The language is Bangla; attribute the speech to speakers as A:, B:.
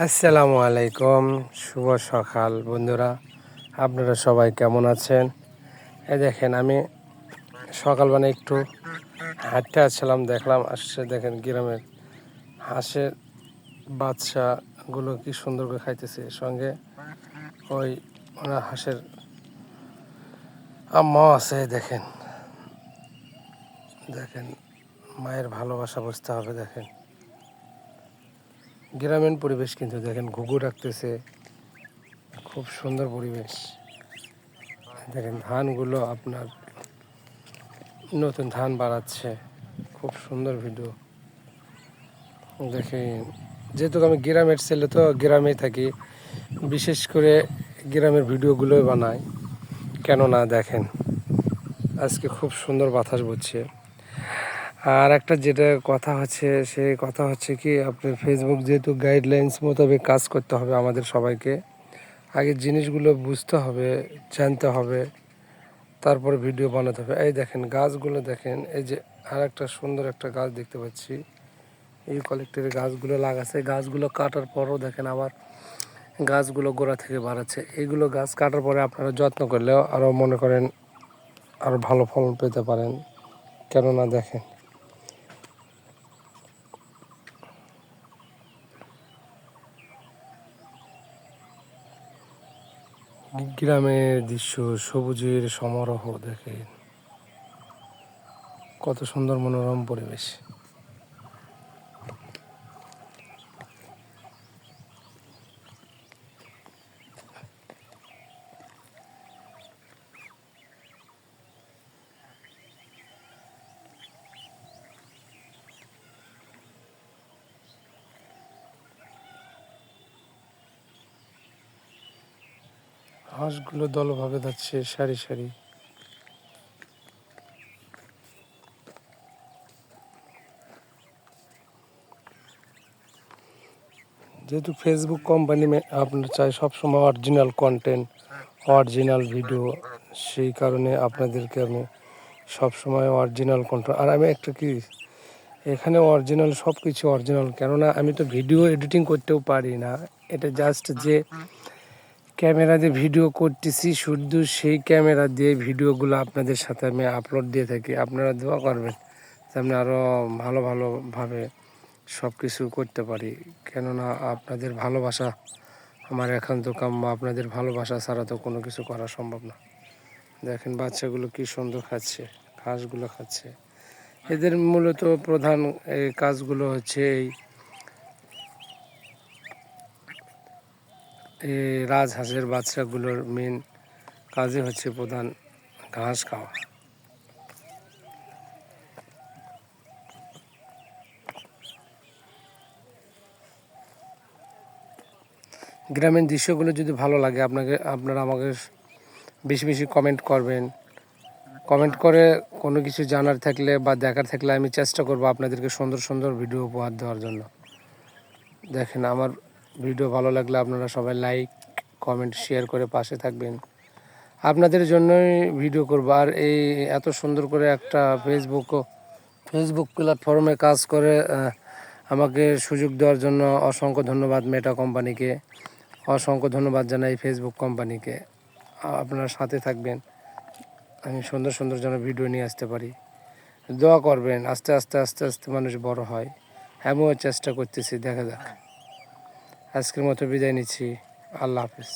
A: আসসালামু আলাইকুম, শুভ সকাল বন্ধুরা। আপনারা সবাই কেমন আছেন? এই দেখেন, আমি সকালবেলা একটু হাঁটতে আসছিলাম, দেখলাম আসছে দেখেন গ্রামের হাঁসের বাচ্চাগুলো কি সুন্দর করে খাইতেছে। সঙ্গে ওই ওনার হাঁসের আম্মাও আছে। দেখেন দেখেন মায়ের ভালোবাসা বুঝতে হবে। দেখেন গ্রামীণ পরিবেশ, কিন্তু দেখেন ঘুঘু রাখতেছে, খুব সুন্দর পরিবেশ। দেখেন ধানগুলো আপনার নতুন ধান বাড়াচ্ছে, খুব সুন্দর ভিডিও। দেখেন, যেহেতু আমি গ্রামের ছেলে তো গ্রামেই থাকি, বিশেষ করে গ্রামের ভিডিওগুলোই বানাই। কেননা দেখেন আজকে খুব সুন্দর বাতাস বইছে। আর একটা যেটা কথা হচ্ছে, সেই কথা হচ্ছে কি, আপনি ফেসবুক যেহেতু গাইডলাইন্স মোতাবেক কাজ করতে হবে আমাদের সবাইকে। আগে জিনিসগুলো বুঝতে হবে, জানতে হবে, তারপরে ভিডিও বানাতে হবে। এই দেখেন গাছগুলো দেখেন, এই যে আর একটা সুন্দর একটা গাছ দেখতে পাচ্ছি। এই কলেক্টরের গাছগুলো লাগাচ্ছে, গাছগুলো কাটার পরও দেখেন আবার গাছগুলো গোড়া থেকে বাড়াচ্ছে। এইগুলো গাছ কাটার পরে আপনারা যত্ন করলেও আরও মনে করেন আরও ভালো ফলন পেতে পারেন। কেননা দেখেন গ্রামের দৃশ্য, সবুজের সমারোহ, দেখেন কত সুন্দর মনোরম পরিবেশ। হাঁসগুলো দলভাবে যাচ্ছে সারি সারি। যেহেতু ফেসবুক কোম্পানি আপনার চাই সবসময় অরিজিনাল কন্টেন্ট, অরিজিনাল ভিডিও, সেই কারণে আপনাদেরকে আমি সবসময় অরিজিনাল কন্টেন্ট। আর আমি একটা কি, এখানে অরিজিনাল সব কিছু অরিজিনাল। কেননা আমি তো ভিডিও এডিটিং করতেও পারি না, এটা জাস্ট যে ক্যামেরা দিয়ে ভিডিও করতেছি, শুধু সেই ক্যামেরা দিয়ে ভিডিওগুলো আপনাদের সাথে আমি আপলোড দিয়ে থাকি। আপনারা দোয়া করবেন যে আমি আরও ভালো ভালোভাবে সব কিছু করতে পারি। কেননা আপনাদের ভালোবাসা আমার একান্ত কাম্য। আপনাদের ভালোবাসা ছাড়া তো কোনো কিছু করা সম্ভব না। দেখেন বাচ্চাগুলো কি সুন্দর খাচ্ছে, ঘাসগুলো খাচ্ছে। এদের মূলত প্রধান এই কাজগুলো হচ্ছে এই রাজহাঁসের বাচ্চাগুলোর মেন কাজই হচ্ছে প্রধান ঘাস খাওয়া। গ্রামীণ দৃশ্যগুলো যদি ভালো লাগে আপনারা আমাকে বেশি বেশি কমেন্ট করবেন। কমেন্ট করে কোনো কিছু জানার থাকলে বা দেখার থাকলে আমি চেষ্টা করব আপনাদেরকে সুন্দর সুন্দর ভিডিও উপহার দেওয়ার জন্য। দেখেন আমার ভিডিও ভালো লাগলে আপনারা সবাই লাইক, কমেন্ট, শেয়ার করে পাশে থাকবেন। আপনাদের জন্যই ভিডিও করব। আর এই এত সুন্দর করে একটা ফেসবুক প্ল্যাটফর্মে কাজ করে আমাকে সুযোগ দেওয়ার জন্য অসংখ্য ধন্যবাদ মেটা কোম্পানিকে। অসংখ্য ধন্যবাদ জানাই ফেসবুক কোম্পানিকে। আপনারা সাথে থাকবেন, আমি সুন্দর সুন্দর যেন ভিডিও নিয়ে আসতে পারি। দোয়া করবেন। আস্তে আস্তে আস্তে আস্তে মানুষ বড় হয়, আমিও চেষ্টা করতেছি, দেখা যাক। আজকের মতো বিদায় নিচ্ছি। আল্লাহ হাফেজ।